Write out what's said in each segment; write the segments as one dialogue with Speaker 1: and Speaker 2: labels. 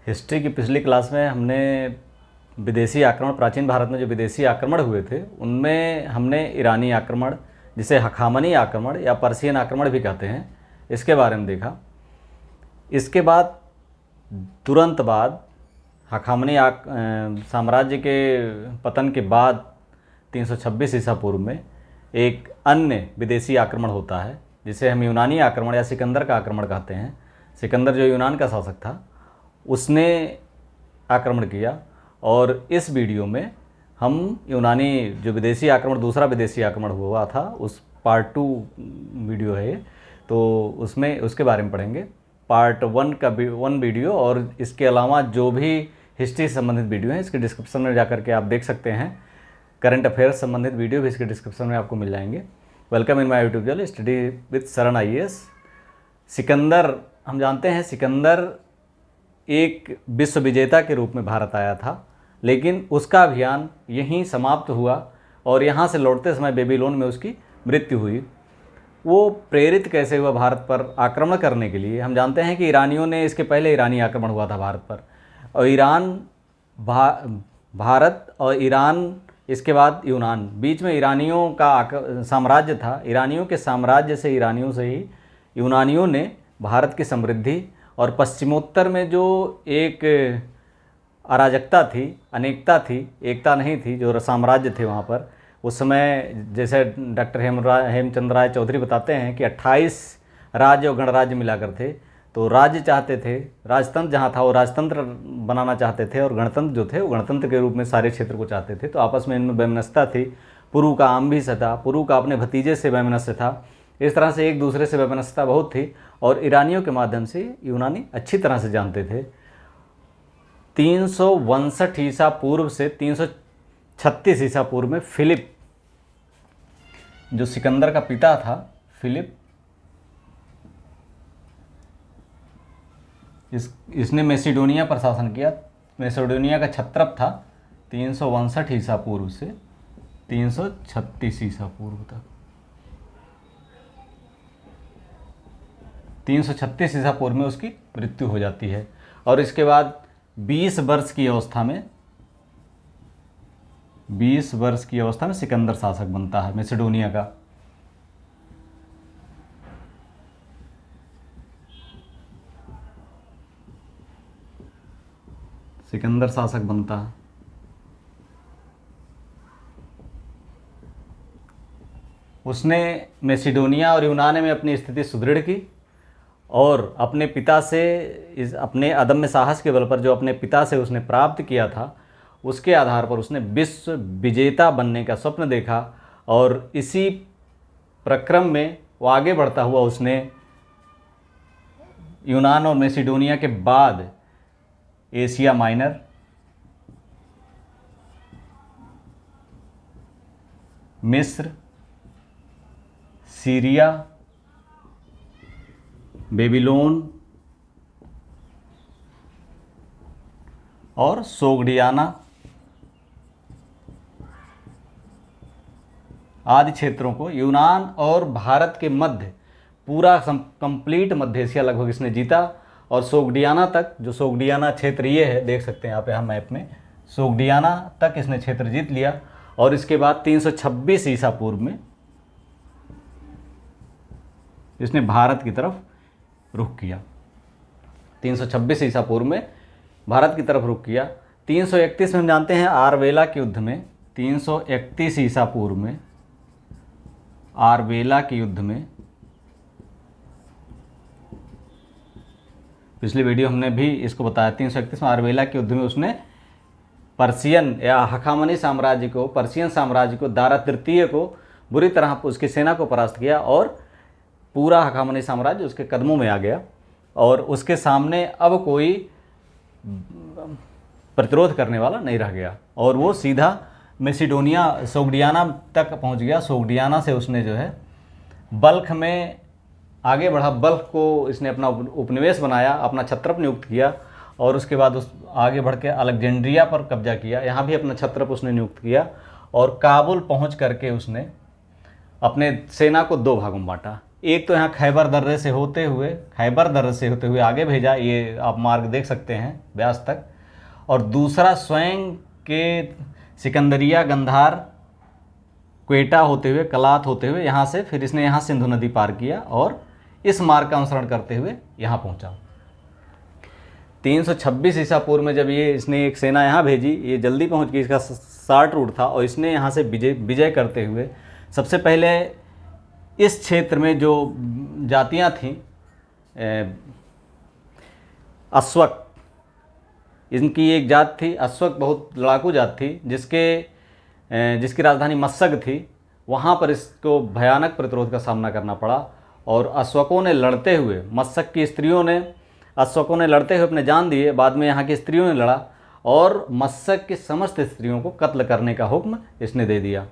Speaker 1: History की पिछली class में हमने विदेशी आक्रमण, प्राचीन भारत में जो विदेशी आक्रमण हुए थे उनमें हमने ईरानी आक्रमण, जिसे हखामनी आक्रमण या पर्शियन आक्रमण भी कहते हैं, इसके बारे में देखा। इसके बाद तुरंत बाद हखामनी साम्राज्य के पतन के बाद 326 ईसा पूर्व में एक अन्य विदेशी आक्रमण होता है जिसे हम यूनानी आक्रमण या सिकंदर का आक्रमण कहते हैं। सिकंदर जो यूनान का शासक था उसने आक्रमण किया और इस वीडियो में हम यूनानी जो विदेशी आक्रमण, दूसरा विदेशी आक्रमण हुआ था, उस पार्ट 2 वीडियो है तो उसमें उसके बारे में पढ़ेंगे। पार्ट 1 का 1 वीडियो और इसके अलावा जो भी हिस्ट्री से संबंधित वीडियो हैं इसके डिस्क्रिप्शन में जाकर के आप देख सकते हैं। करंट अफेयर्स संबंधित वीडियो भी इसके डिस्क्रिप्शन में आपको मिल जाएंगे। Welcome in my YouTube channel study with शरण IAS। सिकंदर, हम जानते हैं सिकंदर एक विश्व विजेता के रूप में भारत आया था, लेकिन उसका अभियान यहीं समाप्त हुआ और यहाँ से लौटते समय बेबीलोन में उसकी मृत्यु हुई। वो प्रेरित कैसे हुआ भारत पर आक्रमण करने के लिए? हम जानते हैं कि ईरानियों ने, इसके पहले ईरानी आक्रमण हुआ था भारत पर, और भारत और ईरान, इसके बाद यूनान, बीच में ईरानियों का साम्राज्य था। ईरानियों के साम्राज्य से, ईरानियों से ही यूनानियों ने भारत की समृद्धि और पश्चिमोत्तर में जो एक अराजकता थी, अनेकता थी, एकता नहीं थी, जो साम्राज्य थे वहाँ पर उस समय, जैसे डॉक्टर हेमचंद्र राय चौधरी बताते हैं कि 28 राज्य और गणराज्य मिलाकर थे। तो राज्य चाहते थे, राजतंत्र जहाँ था वो राजतंत्र बनाना चाहते थे, और गणतंत्र जो थे वो गणतंत्र के रूप में सारे क्षेत्र को चाहते थे। तो आपस में इनमें वैमनस्यता थी। पुरु का आम्भी था, पुरु का अपने भतीजे से वैमनस्य था। इस तरह से एक दूसरे से वैमनस्यता बहुत थी और ईरानियों के माध्यम से यूनानी अच्छी तरह से जानते थे। 362 ईसा पूर्व से 336 ईसा पूर्व में फिलिप, जो सिकंदर का पिता था, फिलिप, इसने मैसिडोनिया पर शासन किया। मैसिडोनिया का क्षत्रप था 362 ईसा पूर्व से 336 ईसा पूर्व तक। 336 ईसा पूर्व में उसकी मृत्यु हो जाती है और इसके बाद 20 वर्ष की अवस्था में सिकंदर शासक बनता है मैसिडोनिया का। सिकंदर शासक बनता है। उसने मैसिडोनिया और यूनान में अपनी स्थिति सुदृढ़ की और अपने पिता से, अपने अदम्य साहस के बल पर जो अपने पिता से उसने प्राप्त किया था, उसके आधार पर उसने विश्व विजेता बनने का स्वप्न देखा और इसी प्रक्रम में वो आगे बढ़ता हुआ उसने यूनान और मैसिडोनिया के बाद एशिया माइनर, मिस्र, सीरिया, बेबीलोन और सोगडियाना आदि क्षेत्रों को, यूनान और भारत के मध्य पूरा कंप्लीट मध्य एशिया लगभग इसने जीता। और सोगडियाना तक, जो सोगडियाना क्षेत्र ये है, देख सकते हैं आप यहाँ मैप में, सोगडियाना तक इसने क्षेत्र जीत लिया। और इसके बाद 326 ईसा पूर्व में इसने भारत की तरफ रुख किया। 326 ईसा पूर्व में भारत की तरफ रुख किया। 331 में हम जानते हैं आरवेला के युद्ध में, 331 ईसा पूर्व में आरवेला के युद्ध में, पिछली वीडियो हमने भी इसको बताया, 331 में आरवेला के युद्ध में उसने पर्शियन या हखामनी साम्राज्य को, पर्शियन साम्राज्य को, दारा तृतीय को बुरी तरह उसकी सेना को परास्त किया और पूरा हखामनी साम्राज्य उसके कदमों में आ गया और उसके सामने अब कोई प्रतिरोध करने वाला नहीं रह गया और वो सीधा मैसिडोनिया, सोगडियाना तक पहुंच गया। सोगडियाना से उसने जो है बल्ख में आगे बढ़ा, बल्ख को इसने अपना उपनिवेश बनाया, अपना छत्रप नियुक्त किया और उसके बाद उस आगे बढ़ के अलेक्जेंड्रिया पर कब्जा किया, यहाँ भी अपना छत्रप उसने नियुक्त किया और काबुल पहुँच करके उसने अपने सेना को 2 भागों में बांटा। एक तो यहाँ खैबर दर्रे से होते हुए आगे भेजा, ये आप मार्ग देख सकते हैं ब्यास तक, और दूसरा स्वयं के सिकंदरिया, गंधार, क्वेटा होते हुए, कलात होते हुए यहाँ से फिर इसने यहाँ सिंधु नदी पार किया और इस मार्ग का अनुसरण करते हुए यहाँ पहुँचा। 326 ईसा पूर्व में जब ये इसने एक सेना यहाँ भेजी, ये जल्दी पहुँच गई, इसका शार्ट रूट था, और इसने यहाँ से विजय करते हुए सबसे पहले इस क्षेत्र में जो जातियाँ थीं, अश्वक, इनकी एक जात थी अश्वक, बहुत लड़ाकू जात थी, जिसकी राजधानी मस्सग थी। वहाँ पर इसको भयानक प्रतिरोध का सामना करना पड़ा, और अश्वकों ने लड़ते हुए, मस्सग की स्त्रियों ने, अश्वकों ने लड़ते हुए अपने जान दिए, बाद में यहाँ की स्त्रियों ने लड़ा और मस्सग की समस्त स्त्रियों को कत्ल करने का हुक्म इसने दे दिया।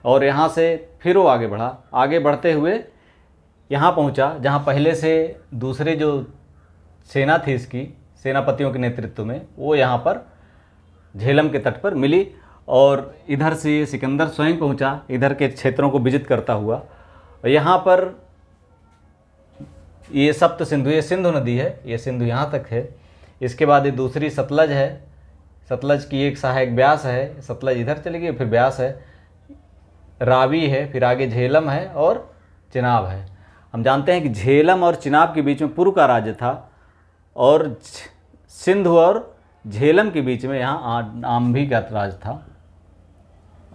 Speaker 1: और यहाँ से फिर वो आगे बढ़ा, आगे बढ़ते हुए यहाँ पहुँचा जहाँ पहले से दूसरे जो सेना थी इसकी, सेनापतियों के नेतृत्व में, वो यहाँ पर झेलम के तट पर मिली, और इधर से सिकंदर स्वयं पहुँचा इधर के क्षेत्रों को विजित करता हुआ। और यहाँ पर ये सप्त सिंधु, ये सिंधु नदी है, ये सिंधु यहाँ तक है। इसके बाद ये दूसरी सतलज है, सतलज की एक सहायक ब्यास है, सतलज इधर चली गई, फिर ब्यास है, रावी है, फिर आगे झेलम है और चिनाब है। हम जानते हैं कि झेलम और चिनाब के बीच में पुरु का राज्य था, और सिंधु और झेलम के बीच में यहाँ आम्भी का राज था,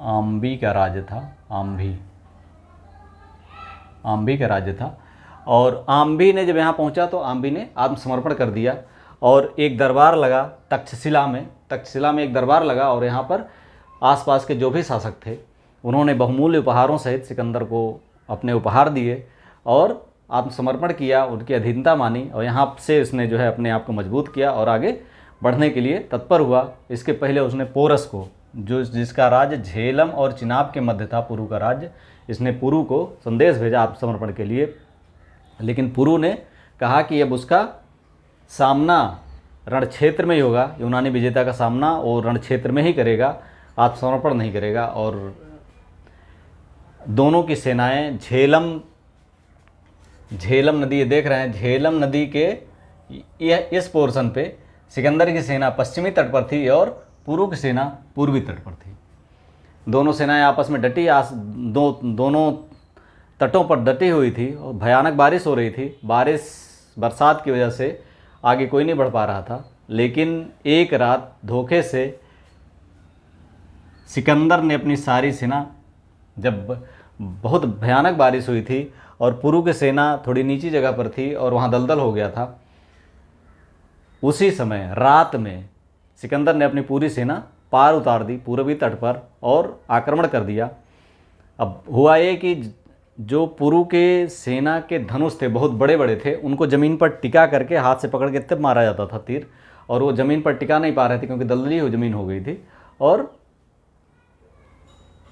Speaker 1: आम्भी का राज्य था। और आम्भी ने जब यहाँ पहुँचा तो आम्भी ने आत्मसमर्पण कर दिया, और एक दरबार लगा तक्षशिला में एक दरबार लगा, और यहाँ पर आसपास के जो भी शासक थे उन्होंने बहुमूल्य उपहारों सहित सिकंदर को अपने उपहार दिए और आत्मसमर्पण किया, उनकी अधीनता मानी, और यहाँ से उसने जो है अपने आप को मजबूत किया और आगे बढ़ने के लिए तत्पर हुआ। इसके पहले उसने पोरस को, जिसका राज्य झेलम और चिनाब के मध्य था, पुरु का राज्य, इसने पुरु को संदेश भेजा आत्मसमर्पण के लिए, लेकिन पुरु ने कहा कि अब उसका सामना रण क्षेत्र में ही होगा, यूनानी विजेता का सामना वो रण क्षेत्र में ही करेगा, आत्मसमर्पण नहीं करेगा। और दोनों की सेनाएं झेलम नदी, ये देख रहे हैं, झेलम नदी के इस पोर्शन पे सिकंदर की सेना पश्चिमी तट पर थी और पुरु की सेना पूर्वी तट पर थी। दोनों सेनाएं आपस में डटी, दोनों तटों पर डटी हुई थी, और भयानक बारिश हो रही थी। बरसात की वजह से आगे कोई नहीं बढ़ पा रहा था, लेकिन एक रात धोखे से सिकंदर ने अपनी सारी सेना, जब बहुत भयानक बारिश हुई थी और पुरु की सेना थोड़ी नीची जगह पर थी और वहाँ दलदल हो गया था, उसी समय रात में सिकंदर ने अपनी पूरी सेना पार उतार दी पूर्वी तट पर और आक्रमण कर दिया। अब हुआ ये कि जो पुरु के सेना के धनुष थे, बहुत बड़े बड़े थे, उनको ज़मीन पर टिका करके हाथ से पकड़ के तब मारा जाता था तीर, और वो ज़मीन पर टिका नहीं पा रहे थे क्योंकि दलदली हो ज़मीन हो गई थी। और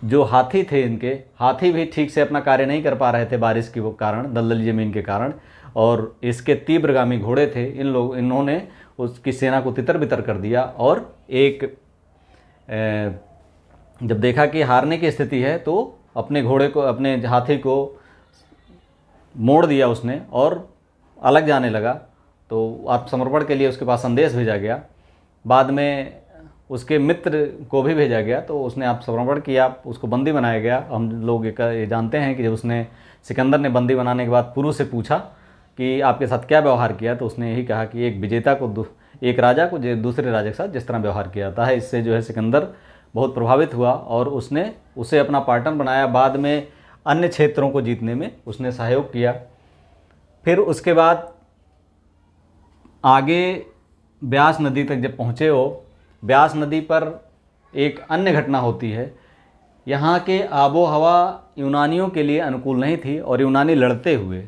Speaker 1: जो हाथी थे, इनके हाथी भी ठीक से अपना कार्य नहीं कर पा रहे थे बारिश के वो कारण, दलदली ज़मीन के कारण, और इसके तीव्रगामी घोड़े थे, इन्होंने उसकी सेना को तितर बितर कर दिया। और जब देखा कि हारने की स्थिति है तो अपने घोड़े को, अपने हाथी को मोड़ दिया उसने और अलग जाने लगा। तो आत्मसमर्पण के लिए उसके पास संदेश भेजा गया, बाद में उसके मित्र को भी भेजा गया, तो उसने आत्मसमर्पण किया, उसको बंदी बनाया गया। हम लोग ये जानते हैं कि जब उसने, सिकंदर ने बंदी बनाने के बाद पुरु से पूछा कि आपके साथ क्या व्यवहार किया, तो उसने यही कहा कि एक विजेता को, एक राजा को दूसरे राजा के साथ जिस तरह व्यवहार किया जाता है। इससे जो है सिकंदर बहुत प्रभावित हुआ और उसने उसे अपना पार्टनर बनाया। बाद में अन्य क्षेत्रों को जीतने में उसने सहयोग किया। फिर उसके बाद आगे ब्यास नदी तक जब पहुँचे हो, ब्यास नदी पर एक अन्य घटना होती है। यहाँ के आबो हवा यूनानियों के लिए अनुकूल नहीं थी और यूनानी लड़ते हुए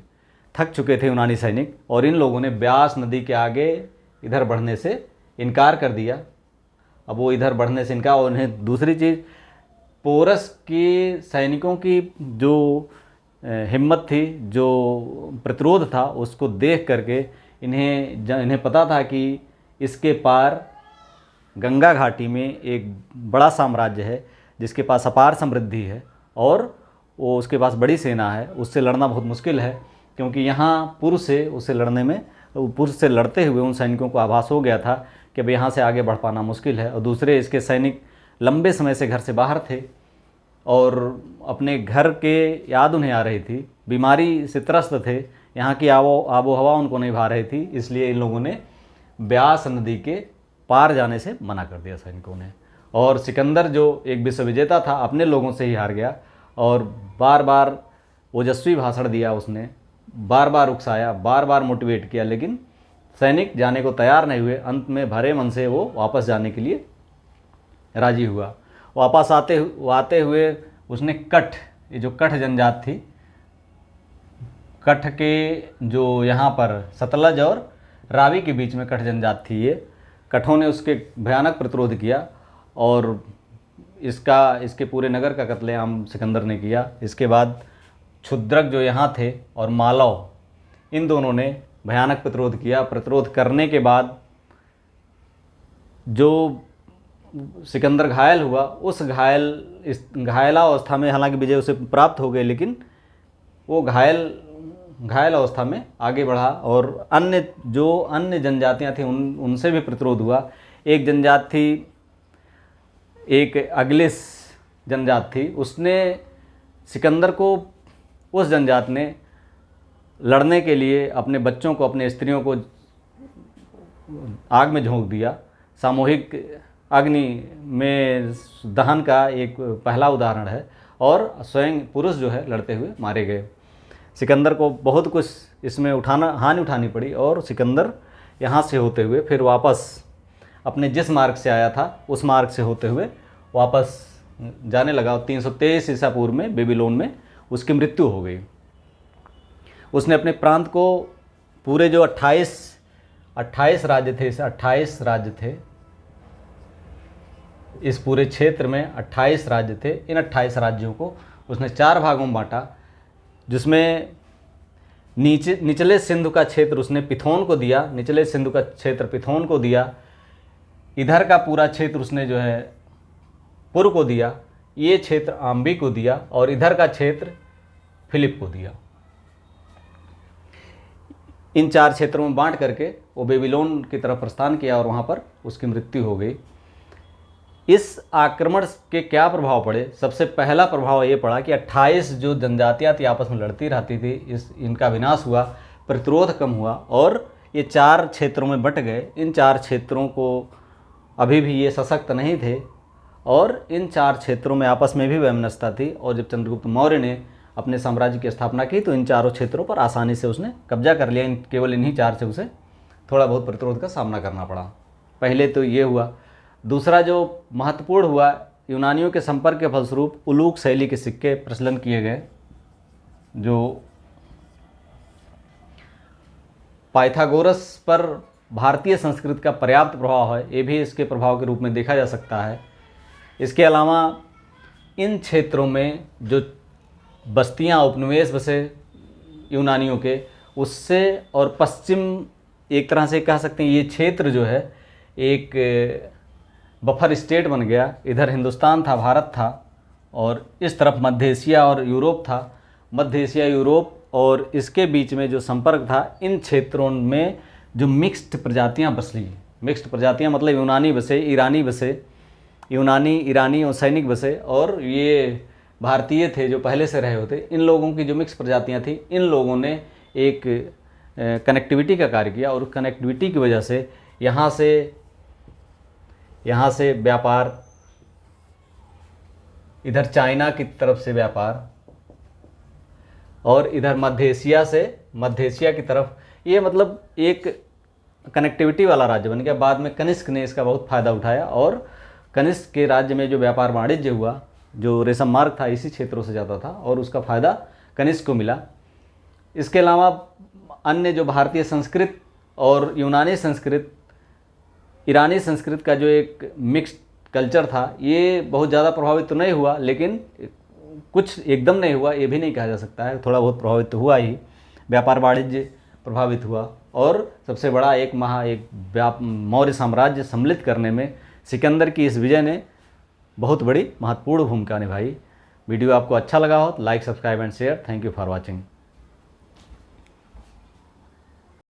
Speaker 1: थक चुके थे, यूनानी सैनिक, और इन लोगों ने ब्यास नदी के आगे इधर बढ़ने से इनकार कर दिया। अब वो इधर बढ़ने से इनकार, और उन्हें दूसरी चीज़, पोरस के सैनिकों की जो हिम्मत थी, जो प्रतिरोध था, उसको देख करके इन्हें पता था कि इसके पार गंगा घाटी में एक बड़ा साम्राज्य है जिसके पास अपार समृद्धि है, और वो उसके पास बड़ी सेना है, उससे लड़ना बहुत मुश्किल है, क्योंकि यहाँ पूर्व से उससे लड़ने में, पूर्व से लड़ते हुए उन सैनिकों को आभास हो गया था कि अब यहाँ से आगे बढ़ पाना मुश्किल है। और दूसरे, इसके सैनिक लंबे समय से घर से बाहर थे और अपने घर के याद उन्हें आ रही थी, बीमारी से त्रस्त थे, यहाँ की आबो हवा उनको नहीं भा रही थी, इसलिए इन लोगों ने ब्यास नदी के पार जाने से मना कर दिया सैनिकों ने। और सिकंदर जो एक विश्व विजेता था, अपने लोगों से ही हार गया और बार बार ओजस्वी भाषण दिया उसने, बार बार उकसाया, बार बार मोटिवेट किया, लेकिन सैनिक जाने को तैयार नहीं हुए। अंत में भरे मन से वो वापस जाने के लिए राजी हुआ। वापस आते हुए उसने कठ, ये जो कठ जनजात थी, कठ के जो यहाँ पर सतलज और रावी के बीच में कठ जनजात थी, ये कठों ने उसके भयानक प्रतिरोध किया और इसके पूरे नगर का कत्लेआम सिकंदर ने किया। इसके बाद क्षुद्रक जो यहाँ थे और मालव, इन दोनों ने भयानक प्रतिरोध किया। प्रतिरोध करने के बाद जो सिकंदर घायल हुआ, इस घायलावस्था में हालांकि विजय उसे प्राप्त हो गई, लेकिन वो घायल अवस्था में आगे बढ़ा और अन्य जनजातियां थीं उनसे भी प्रतिरोध हुआ। एक जनजात थी, एक अगलिस जनजात थी, उसने सिकंदर को, उस जनजात ने लड़ने के लिए अपने बच्चों को, अपने स्त्रियों को आग में झोंक दिया। सामूहिक अग्नि में दहन का एक पहला उदाहरण है और स्वयं पुरुष जो है लड़ते हुए मारे गए। सिकंदर को बहुत कुछ इसमें हानि उठानी पड़ी और सिकंदर यहाँ से होते हुए फिर वापस अपने जिस मार्ग से आया था उस मार्ग से होते हुए वापस जाने लगा। 323 ईसा पूर्व में बेबीलोन में उसकी मृत्यु हो गई। उसने अपने प्रांत को, पूरे जो 28 राज्य थे, इसे 28 राज्य थे, इस पूरे क्षेत्र में 28 राज्य थे। इन 28 राज्यों को उसने 4 भागों में बांटा, जिसमें निचले सिंधु का क्षेत्र उसने पिथोन को दिया, निचले सिंधु का क्षेत्र पिथोन को दिया। इधर का पूरा क्षेत्र उसने जो है पुर को दिया, ये क्षेत्र आम्बी को दिया और इधर का क्षेत्र फिलिप को दिया। इन 4 क्षेत्रों में बांट करके वो बेबीलोन की तरफ प्रस्थान किया और वहाँ पर उसकी मृत्यु हो गई। इस आक्रमण के क्या प्रभाव पड़े? सबसे पहला प्रभाव ये पड़ा कि 28 जो जनजातियाँ थी आपस में लड़ती रहती थी, इनका विनाश हुआ, प्रतिरोध कम हुआ और ये 4 क्षेत्रों में बंट गए। इन 4 क्षेत्रों को अभी भी ये सशक्त नहीं थे और इन 4 क्षेत्रों में आपस में भी वैमनस्यता थी। और जब चंद्रगुप्त मौर्य ने अपने साम्राज्य की स्थापना की तो इन 4 क्षेत्रों पर आसानी से उसने कब्जा कर लिया। केवल इन्हीं 4 से उसे थोड़ा बहुत प्रतिरोध का सामना करना पड़ा। पहले तो ये हुआ। दूसरा जो महत्वपूर्ण हुआ, यूनानियों के संपर्क के फलस्वरूप उलूक शैली के सिक्के प्रचलन किए गए, जो पाइथागोरस पर भारतीय संस्कृति का पर्याप्त प्रभाव है, ये भी इसके प्रभाव के रूप में देखा जा सकता है। इसके अलावा इन क्षेत्रों में जो बस्तियां, उपनिवेश बसे यूनानियों के, उससे और पश्चिम, एक तरह से कह सकते हैं ये क्षेत्र जो है एक बफर स्टेट बन गया। इधर हिंदुस्तान था, भारत था और इस तरफ मध्य एशिया और यूरोप था। मध्य एशिया, यूरोप और इसके बीच में जो संपर्क था, इन क्षेत्रों में जो मिक्स्ड प्रजातियां बसी, मिक्स्ड प्रजातियां मतलब यूनानी बसे, ईरानी बसे, यूनानी, ईरानी और सैनिक बसे और ये भारतीय थे जो पहले से रहे होते। इन लोगों की जो मिक्स प्रजातियां थी, इन लोगों ने एक कनेक्टिविटी का कार्य किया और कनेक्टिविटी की वजह से यहाँ से व्यापार, इधर चाइना की तरफ से व्यापार और इधर मध्य एशिया की तरफ, ये मतलब एक कनेक्टिविटी वाला राज्य बन गया। बाद में कनिष्क ने इसका बहुत फ़ायदा उठाया और कनिष्क के राज्य में जो व्यापार वाणिज्य हुआ, जो रेशम मार्ग था, इसी क्षेत्रों से जाता था और उसका फ़ायदा कनिष्क को मिला। इसके अलावा अन्य जो भारतीय संस्कृत और यूनानी संस्कृत, ईरानी संस्कृत का जो एक मिक्स्ड कल्चर था, ये बहुत ज़्यादा प्रभावित तो नहीं हुआ, लेकिन कुछ एकदम नहीं हुआ ये भी नहीं कहा जा सकता है, थोड़ा बहुत प्रभावित तो हुआ ही। व्यापार वाणिज्य प्रभावित हुआ और सबसे बड़ा एक मौर्य साम्राज्य सम्मिलित करने में सिकंदर की इस विजय ने बहुत बड़ी महत्वपूर्ण भूमिका निभाई। वीडियो आपको अच्छा लगा हो तो like, subscribe and share. Thank you for watching.